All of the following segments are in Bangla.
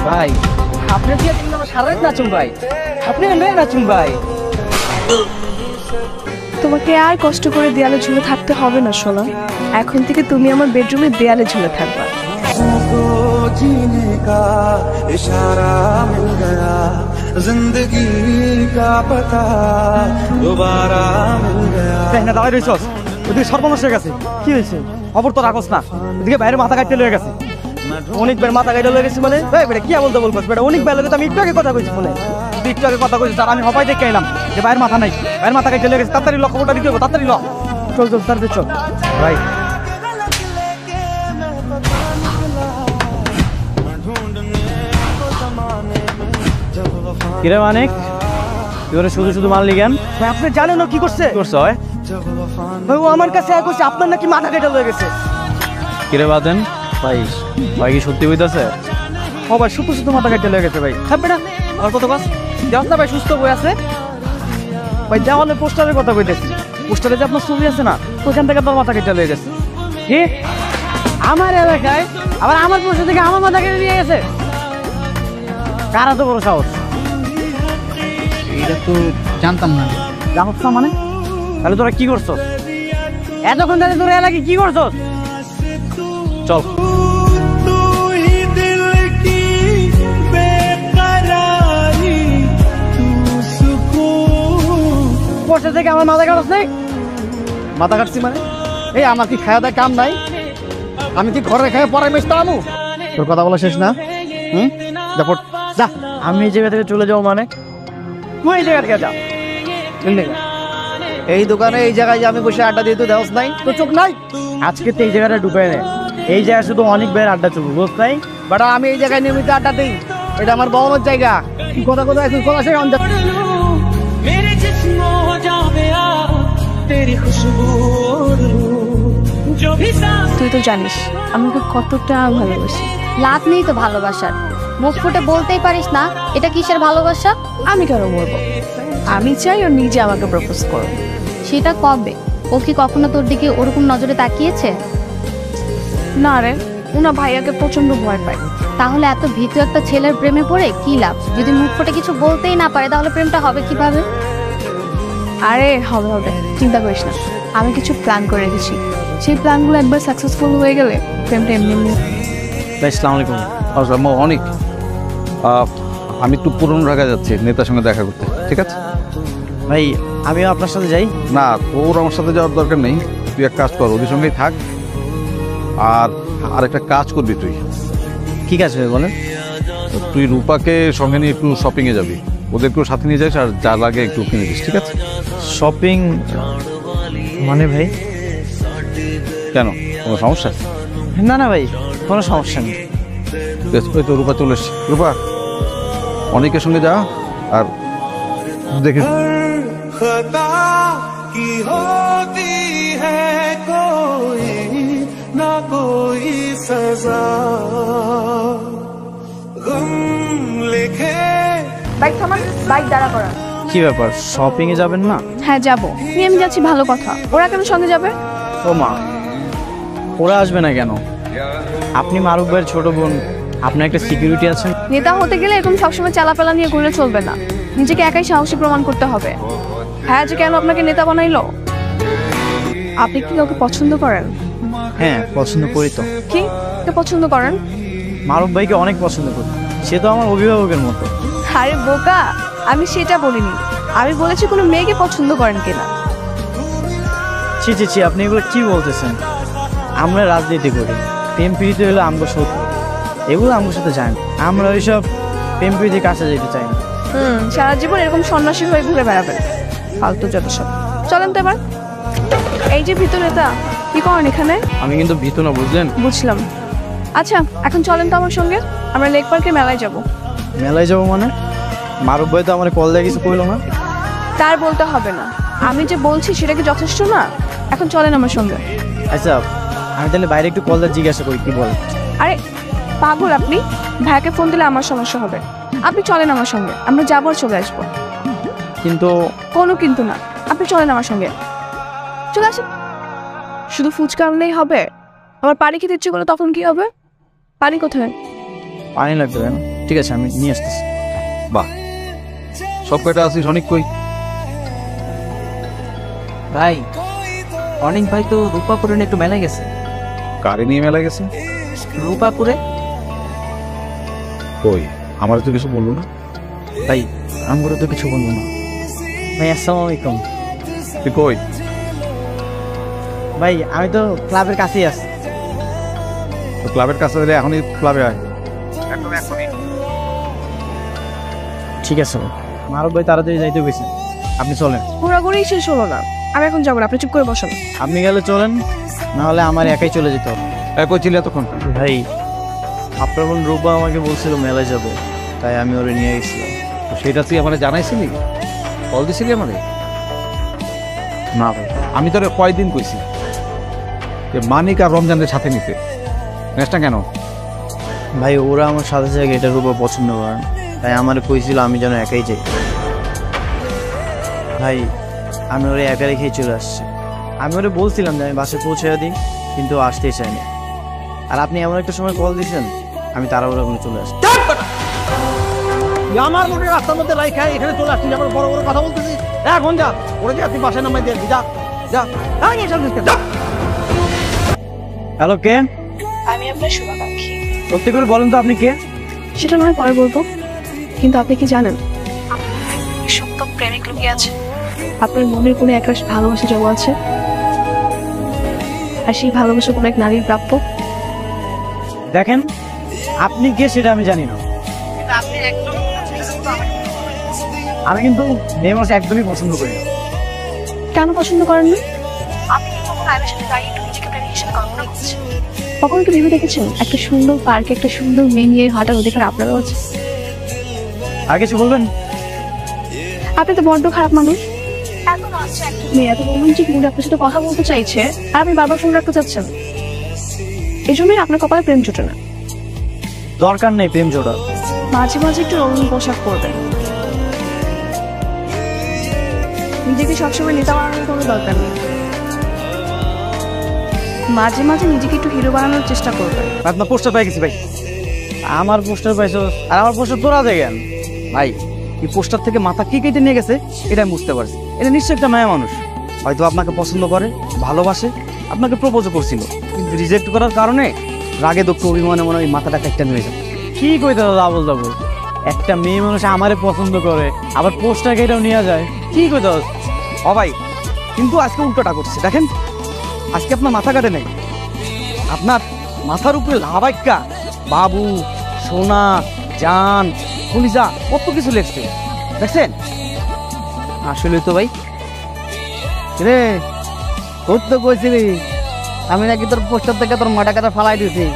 ভাই আপনি দিয়ে সারা রাত নাচুন ভাই, আপনি নাচুন ভাই। তোমাকে আর কষ্ট করে দেয়ালে ঝুলে থাকতে হবে না সোনা, এখন থেকে তুমি আমার বেডরুমে দেয়ালে ঝুলে থাকবা। जीने का इशारा मिल गया, जिंदगी का पता दोबारा मिल गया। দাঁড়াই রইছস, ওদিকে সর্বনাশ হয়ে গেছে। কি হয়েছে? খবর তো রাখস না। ওদিকে বাইরে মাথা কাটতে লয়ে গেছে। অনেক বের মাথা কাটতে লয়ে গেছে মানে বেটা কি বলতে বলছস? বেটা অনেক বের লাগে তো আমি একটু আগে কথা কইছি ফোনে। একটু আগে কথা কইছি আর আমি হবাই দেখে এলাম যে বাইরে মাথা নাই, বাইরে মাথা কাটতে লয়ে গেছে। তাড়াতাড়ি ল, খবরটা দিতে হবে, তাড়াতাড়ি ল। চল চল তাড়াতাড়ি চল ভাই। কিরে মানিক, তুই ওরে শুধু শুধু মারলি কেন? ভাই আপনি জানেন ও কি করছে? করছে ভাই ও আমার কাছে এক কইছে আপনার নাকি মাথা কেটে লয়ে গেছে। কিরে বাদেন ভাই, ভাই কি সত্যি হইতাছে? ও ভাই শুধু শুধু মাথা কেটে লয়ে গেছে ভাই। থাকবে না আর কত কাজ দেওয়াস না ভাই, সুস্থ বই আছে ভাই। দেওয়ালে পোস্টারের কথা কইতেছি, পোস্টারে যে আপনার ছবি আছে না, ওইখান থেকে তোর মাথা কেটে লয়ে গেছে। কি আমার এলাকায় আবার আমার পোস্টার থেকে আমার মাথা কেটে নিয়ে গেছে? কারা তো বড় সাহস? এটা তো জানতাম না। জানোস না মানে? তাহলে তোরা কি করছস এতক্ষণ? তাহলে তোরা এলাকায় কি করছস? চল পোস্টার থেকে আমার মাথা কাটছ নাই? মাথা কাটছি মানে? এই আমার কি খাওয়া দাওয়া কাম নাই? আমি কি ঘরে খাই পরে মেশতে আমু? তোর কথা বলা শেষ না? যা আমি এই জায়গা থেকে চলে যাবো মানে? তুই এই জায়গা থেকে যা। এই দোকানে এই জায়গায় যে আমি বসে আড্ডা দিয়ে তো দেওয়াস নাই, তো চোখ নাই? আজকে তো এই জায়গাটা ঢুকাই নেই, এই জায়গায় শুধু অনেক বের আড্ডা চলবে, বুঝ নাই? বাট আমি এই জায়গায় নিয়মিত আড্ডা দিই, এটা আমার বড় জায়গা। কথা কথা এখন কথা শেষ। তুই তো জানিস আমাকে কতটা ভালোবাসি। লাভ নেই তো ভালোবাসার, মুখ ফুটে বলতেই পারিস না এটা কিসের ভালোবাসা? আমি কেন বলবো? আমি চাই ও নিজে আমাকে প্রপোজ করো। সেটা কবে? ও কি কখনো তোর দিকে ওরকম নজরে তাকিয়েছে? না রে, ওনা ভাইয়াকে প্রচন্ড ভয় পায়। তাহলে এত ভীতু একটা ছেলের প্রেমে পড়ে কি লাভ? যদি মুখ ফুটে কিছু বলতেই না পারে তাহলে প্রেমটা হবে কিভাবে? আরে হবে হবে, চিন্তা করিস না। আমি কিছু প্ল্যান করে রেখেছি, সেই প্ল্যানগুলো একবার সাকসেসফুল হয়ে গেলে প্রেমটা এমনি এমনি। আসসালামু আলাইকুম। আসসালাম অনেক। আমি একটু পুরনো ঢাকা যাচ্ছি নেতার সঙ্গে দেখা করতে, ঠিক আছে ভাই? আমিও আপনার সাথে যাই। না, তোর আমার সাথে যাওয়ার দরকার নেই, তুই এক কাজ কর, ওদের সঙ্গেই থাক। আর আরেকটা কাজ করবি তুই। কি কাজ হবে বলেন? তুই রূপাকে সঙ্গে নিয়ে একটু শপিংয়ে যাবি, ওদেরকেও সাথে নিয়ে যাস আর যা লাগে একটু কিনে দিস, ঠিক আছে? শপিং মানে ভাই? কেন, কোনো সমস্যা? না না ভাই, কোনো সমস্যা নেই। ওই তো রূপা চলে এসছে। রূপা অনেকের সঙ্গে যা আর দেখে। खता की होती है कोई ना कोई सजा, गम लिखे। বাইক থামান, বাইক দাঁড়া করা। কি ব্যাপার, শপিং এ যাবেন না? হ্যাঁ যাবো, আমি যাচ্ছি, ভালো কথা। ওরা কেন সঙ্গে যাবে? ও মা, ওরা আসবে না কেন? আপনি মারুফ ভাইয়ের ছোট বোন, আপনার একটা সিকিউরিটি আছে। নেতা হতে গেলে এরকম সবসময় চালাপালা নিয়ে ঘুরে চলবে না, নিজেকে একাই সাহসী প্রমাণ করতে হবে। হ্যাঁ, যে কেন আপনাকে নেতা বানাইলো? আপনি কি কাউকে পছন্দ করেন? হ্যাঁ পছন্দ করি তো। কি কে পছন্দ করেন? মারুফ ভাইকে অনেক পছন্দ করি, সে তো আমার অভিভাবকের মতো। আরে বোকা, আমি সেটা বলিনি, আমি বলেছি কোনো মেয়েকে পছন্দ করেন কিনা। ছি ছি ছি, আপনি এগুলো কি বলতেছেন? আমরা রাজনীতি করি, প্রেম প্রীতি হলো আমগো সত্যি, এগুলো আমার সাথে যায় না। আমরা ওইসব প্রেম প্রীতি কাছে যেতে চাই না। সারা জীবন এরকম সন্ন্যাসী হয়ে ঘুরে বেড়াবেন, ফালতু যত সব। চলেন তো এবার। এই যে ভীতু নেতা, কি করেন এখানে? আমি কিন্তু ভীতু না, বুঝলেন? বুঝলাম। আচ্ছা এখন চলেন তো আমার সঙ্গে, আমরা লেক পার্কে মেলায় যাব। মেলায় যাবো মানে? মারুফ ভাই তো আমার কল দিয়ে কিছু কইলো না। তার বলতে হবে না, আমি যে বলছি সেটা কি যথেষ্ট না? এখন চলেন আমার সঙ্গে। আচ্ছা আমি তাহলে বাইরে একটু কল দিয়ে জিজ্ঞাসা করি কি বলে। আরে পাগল আপনি, ভাইকে ফোন দিলে আমার সমস্যা হবে। আপনি চলেন আমার সঙ্গে, আমরা যাবো আর চলে আসবো। কিন্তু কোনো কিন্তু না, আপনি চলেন আমার সঙ্গে, চলে আসেন। শুধু ফুচকা আনলেই হবে? আমার পানি খেতে ইচ্ছে করলে তখন কি হবে? পানি কোথায়? পানি লাগবে না। ঠিক আছে আমি নিয়ে আসতেছি। বাহ, সব কয়টা আছিস অনেক কই? ভাই অনেক ভাই তো রূপাপুরে একটু মেলায় গেছে। কারে নিয়ে মেলা গেছে? রূপাপুরে। কই আমার তো কিছু বললো না। ভাই আমগুলো তো কিছু বলবো না। ভাই আসসালামু আলাইকুম। তুই কই? ভাই আমি তো ক্লাবের কাছেই আছি। তো ক্লাবের কাছে দিলে এখনই ক্লাবে আয়। ঠিক আছে মারুফ ভাই তাড়াতাড়ি যাইতে গেছে, আপনি চলেন। ঘোরাঘুরি শেষ হলো না, আমি এখন যাবো না, আপনি চুপ করে বসেন। আপনি গেলে চলেন, না হলে আমার একাই চলে যেতে হবে। কই ছিলি এতক্ষণ? ভাই আপনার বোন রূপা আমাকে বলছিল মেলায় যাব, তাই আমি ওরে নিয়ে গেছিলাম। তো সেটা তুই আমার জানাইছিলি? কল দিছিলি আমারে? না ভাই, আমি তোর কয়দিন কইছি যে মানিক আর রমজানের সাথে নিতে, নেক্সটটা কেন? ভাই ওরা আমার সাথে সাথে এটা রূপা পছন্দ করেন, তাই আমার কইছিল আমি যেন একাই যাই। ভাই আমি ওরে একা রেখেই চলে আসছি। আমি ওরে বলছিলাম যে আমি বাসে পৌঁছে দিই, কিন্তু আসতেই চাইনি। আর আপনি এমন একটা সময় কল দিয়েছেন, আমি তাড়াহুড়ো করে চলে আসছি। আমার মনে রাস্তার মধ্যে রাইখা এখানে চলে আসছিস, আমার বড় বড় কথা বলতেছি। এখন যা, ওরে যা, তুই বাসায় নামাই দিয়ে যা যা। হ্যালো, কে? আমি আপনার শুভাকাঙ্ক্ষী। সত্যি করে বলেন তো আপনি কে? সেটা নয় পরে বলবো, কিন্তু আপনি কি জানেন সপ্তম প্রেমিক লুকিয়ে আছে? আপনার মনের কোনো এক ভালোবাসা জমা আছে, আর সেই ভালোবাসা কোনো এক নারীর প্রাপ্য। দেখেন আপনি কে সেটা আমি জানি না, আমি কিন্তু মেয়ে মানুষ একদমই পছন্দ করি না। কেন পছন্দ করেন না? আপনি কি কখনো আয়নার সামনে দাঁড়িয়ে একটু নিজেকে প্রেমিক হিসেবে কল্পনা করছেন? কখনো কি ভেবে দেখেছেন একটা সুন্দর পার্কে একটা সুন্দর মেয়ে নিয়ে হাঁটার অধিকার আপনারও আছে? আর কিছু বলবেন? আপনি তো বড্ড খারাপ মানুষ। এত নাচছে একটা মেয়ে, এত রোমান্টিক মুডে আপনার সাথে কথা বলতে চাইছে, আর আপনি বারবার ফোন রাখতে চাচ্ছেন। এই জন্যই আপনার কপালে প্রেম জোটে না। দরকার নেই প্রেম জোড়া। মাঝে মাঝে একটু রঙিন পোশাক পরবেন। নিজেকে সবসময় নেতা বানানোর কোনো দরকার নেই। মাঝে মাঝে নিজেকে একটু হিরো বানানোর চেষ্টা করবেন। আপনার পোস্টার পাই গেছি ভাই। আমার পোস্টার পাইছো, আর আমার পোস্টার তোরা দেখেন ভাই। এই পোস্টার থেকে মাথা কি কেটে নিয়ে গেছে এটা আমি বুঝতে পারছি। এটা নিশ্চয়ই একটা মায়া মানুষ, হয়তো আপনাকে পছন্দ করে, ভালোবাসে, আপনাকে প্রপোজও করছিল, কিন্তু রিজেক্ট করার কারণে রাগে দুঃখ অভিমানে মনে হয় মাথাটা একটা নিয়ে যাবে। কি কইতে ডাবল ডাবল একটা মেয়ে মানুষ আমারে পছন্দ করে, আবার পোস্টার কেটেও নিয়ে যায়, কি কইতে ও ভাই। কিন্তু আজকে উল্টোটা করছে দেখেন, আজকে আপনার মাথা কাটে নাই, আপনার মাথার উপরে লাভাইকা বাবু, সোনা, জান, কলিজা কত কিছু লেখছে দেখছেন। আসলে তো ভাই রে তোর তো কইছিলি আমি নাকি তোর পোস্টার থেকে তোর মাটা কাটা ফালাই দিছি,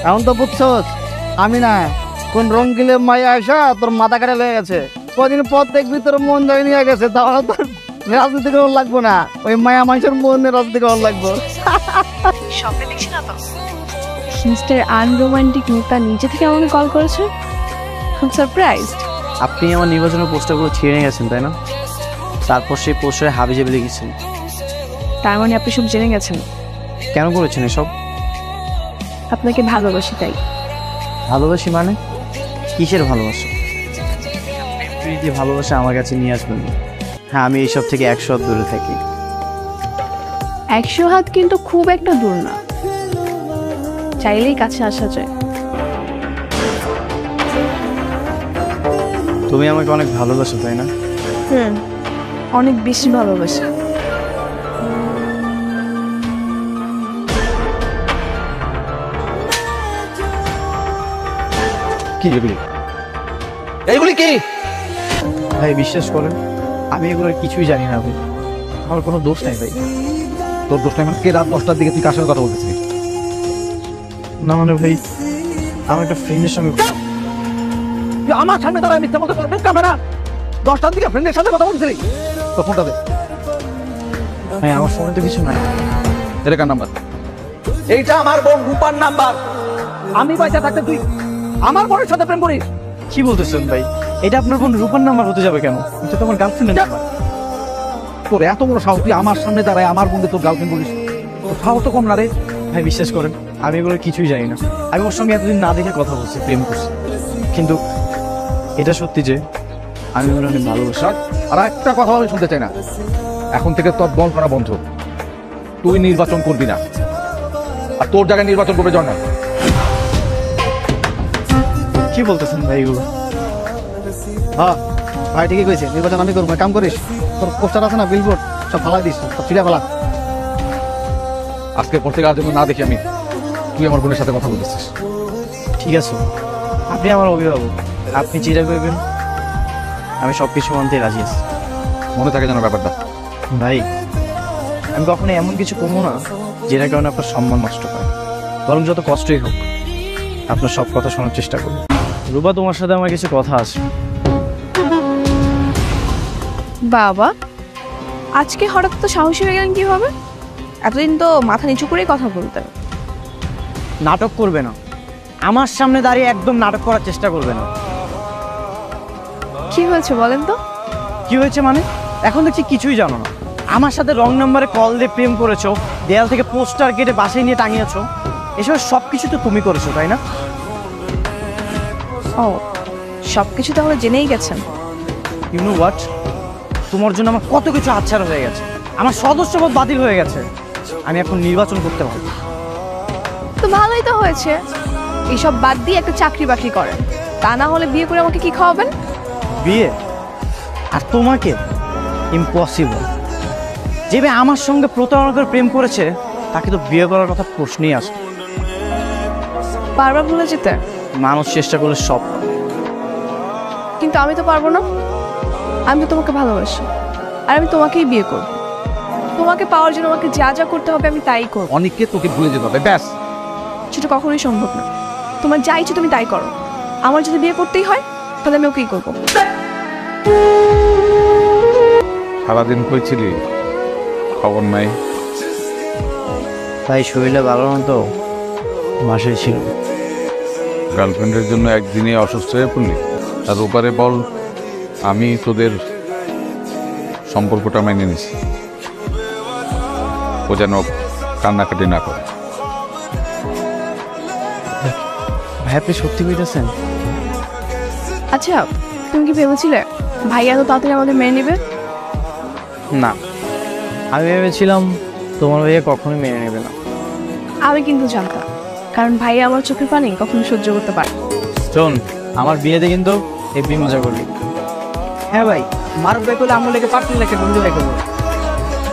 এখন তো বুঝছস আমি না কোন রঙ্গিলে মায়া আসা তোর মাথা কাটা লেগে গেছে। কদিন পর দেখবি তোর মন জয় নিয়ে গেছে, তাহলে তোর রাজনীতি করার লাগবো না, ওই মায়া মানুষের মনে রাজনীতি করার লাগবো। স্বপ্নে দেখছি না তো মিস্টার আনরোমান্টিক নেতা নিজে থেকে আমাকে কল করেছে। সারপ্রাইজড। আপনি আমার নির্বাচনের পোস্টারগুলো ছিঁড়ে নিয়ে গেছেন তাই না? তারপর সেই পোস্টারে হাবিজাবি লিখেছেন। তার মানে আপনি সব জেনে গেছেন। কেন করেছেন এসব? আপনাকে ভালোবাসি তাই। ভালোবাসি মানে? কিসের ভালোবাসা? প্রীতি ভালোবাসা আমার কাছে নিয়ে আসবেন। হ্যাঁ আমি এইসব থেকে 100 হাত দূরে থাকি। 100 হাত কিন্তু খুব একটা দূর না, চাইলেই কাছে আসা যায়। তুমি আমাকে অনেক ভালোবাসো তাই না? অনেক বেশি ভালোবাসি। কি এগুলি? এইগুলি কি? ভাই বিশ্বাস করেন আমি এগুলোর কিছুই জানি না ভাই, আমার কোনো দোষ নাই ভাই। তোর দোষ নাই মানে? কে রাত 10টার দিকে তুই কার সঙ্গে কথা বলতেছিলি? না মানে ভাই আমার একটা ফ্রেন্ডের সঙ্গে। তুই আমার সামনে দাঁড়ায় মিথ্যা কথা বলছিস, ক্যামেরা 10টার দিকে ফ্রেন্ডের সাথে কথা বলছিলি? তোর ফোনটা দে। ভাই আমার ফোনে তো কিছু নাই। এটা কার নাম্বার? এইটা আমার বোন রূপার নাম্বার। আমি পয়সা থাকতে তুই আমার বোনের সাথে প্রেম করিস? কি বলতেছেন ভাই? এটা আপনার বোন রূপার নাম্বার হতে যাবে কেন? এটা তো আমার গার্লফ্রেন্ডের নাম্বার। তোর এত বড় সাহস, তুই আমার সামনে দাঁড়ায় আমার বন্ধু তোর গার্লফ্রেন্ড বলিস? তোর সাহস তো কম না রে। ভাই বিশ্বাস করেন আমি এগুলোর কিছুই জানি না। আমি ওর সঙ্গে এতদিন না দেখে কথা বলছি, প্রেম করছি। কিন্তু এটা সত্যি যে আমি ওর অনেক ভালোবাসি। আর একটা কথা আমি শুনতে চাই না, এখন থেকে তোর বল করা বন্ধ। তুই নির্বাচন করবি না, আর তোর জায়গায় নির্বাচন করবে জন্ম। কি বলতেছেন ভাই এগুলো? হ্যাঁ ভাই ঠিকই কইছে, নির্বাচন আমি করবো। কাম করিস, তোর পোস্টার আছে না, বিলবোর্ড, সব ফালাই দিস, সব ছিঁড়ে ফেলা। আজকের পর থেকে আর যেন না দেখি আমি তুই আমার বোনের সাথে কথা বলতেছিস। ঠিক আছে, আপনি আমার অভিভাবক, আপনি যেটা করবেন আমি সব কিছু মানতে রাজি আছি। মনে থাকে যেন ব্যাপারটা। ভাই আমি কখনো এমন কিছু করবো না যেটার কারণে আপনার সম্মান নষ্ট হয়, বরং যত কষ্টই হোক আপনার সব কথা শোনার চেষ্টা করুন। রূপা, তোমার সাথে আমার কিছু কথা আছে। বাবা, আজকে হঠাৎ তো সাহসী হয়ে গেলেন কিভাবে? এতদিন তো মাথা নিচু করেই কথা বলতেন। নাটক করবে না, আমার সামনে দাঁড়িয়ে একদম নাটক করার চেষ্টা করবে না। কি হয়েছে বলেন তো? কি হয়েছে মানে? এখন দেখছি কিছুই জানো না। আমার সাথে রং নাম্বারে কল দিয়ে প্রেম করেছো, দেয়াল থেকে পোস্টার কেটে বাসায় নিয়ে টাঙিয়েছো, এসব সব কিছু তো তুমি করেছো, তাই না? ও, সব কিছু তাহলে জেনেই গেছেন। ইউ নো হোয়াট, তোমার জন্য আমার কত কিছু হাতছাড়া হয়ে গেছে, আমার সদস্যপদ বাতিল হয়ে গেছে, আমি এখন নির্বাচন করতে পারবো। তো ভালোই তো হয়েছে, এইসব বাদ দিয়ে একটা চাকরি বাকরি করেন, তা না হলে বিয়ে করে আমাকে কি খাওয়াবেন? বিয়ে? আর তোমাকে? ইম্পসিবল। যে মেয়ে আমার সঙ্গে প্রতারণা করে প্রেম করেছে তাকে তো বিয়ে করার কথা প্রশ্নই আসে। বারবার ভুলে যেতে? মানুষ চেষ্টা করলে সব। কিন্তু আমি তো পারবো না, আমি তো তোমাকে ভালোবাসি, আর আমি তোমাকেই বিয়ে করব। তোমাকে পাওয়ার জন্য আমাকে যা যা করতে হবে আমি তাই করব। অনেককে তোকে ভুলে যেতে হবে, ব্যাস। সেটা কখনোই সম্ভব না। তোমার যা ইচ্ছে তুমি তাই করো, আমার যদি বিয়ে করতেই হয় তাহলে আমি ওকেই করবো। সারাদিন কই ছিলি, খবর নাই? তাই শরীরে ভালো না তো, মাসে ছিল। গার্লফ্রেন্ডের জন্য একদিনে অসুস্থ হয়ে পড়লি? আর ওপারে বল আমি তোদের সম্পর্কটা মেনে নিছি, ও যেন কান্নাকাটি না করে। ভাই আপনি সত্যি বলতেছেন? আচ্ছা, তুমি কি ভেবেছিলে ভাইয়া তো তাড়াতাড়ি আমাদের মেনে নেবে? না, আমি ভেবেছিলাম তোমার ভাইয়া কখনোই মেনে নেবে না। আমি কিন্তু জানতাম, কারণ ভাইয়া আমার চোখের পানি কখনো সহ্য করতে পারে। শোন, আমার বিয়েতে কিন্তু হেব্বি মজা করবি। হ্যাঁ ভাই, মারুফ ভাই করলে আমরা লেগে পার্টনার লেগে বন্ধু ভাই করবো,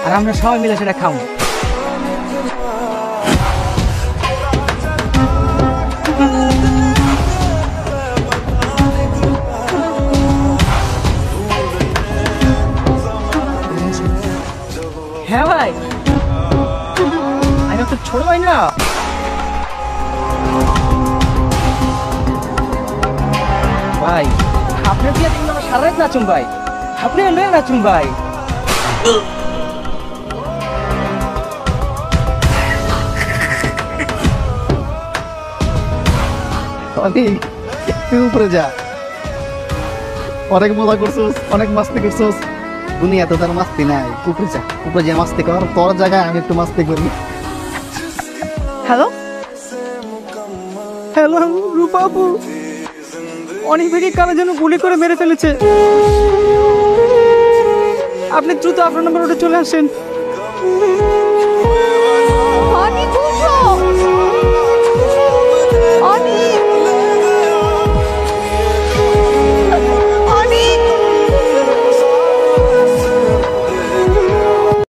আর আমরা সবাই মিলে সেটা খাবো। হ্যাঁ ভাই, আমি তো ছোট ভাই না। ভাই আপনার বিয়ে দেখলে আমার সারা রাত নাচুন ভাই, আপনি লয়ে নাচুন ভাই। তুই উপরে যা, অনেক মজা করছোস, অনেক মাস্তি করছোস, দুনিয়াতে তার মাস্তি নাই। উপরে যা, উপরে যা মাস্তি কর, তোর জায়গায় আমি একটু মাস্তি করি। হ্যালো, হ্যালো রূপাবু, অনেক বেগে কারো যেন গুলি করে মেরে ফেলেছে, আপনি দ্রুত আপনার নম্বর ওটা চলে আসেন।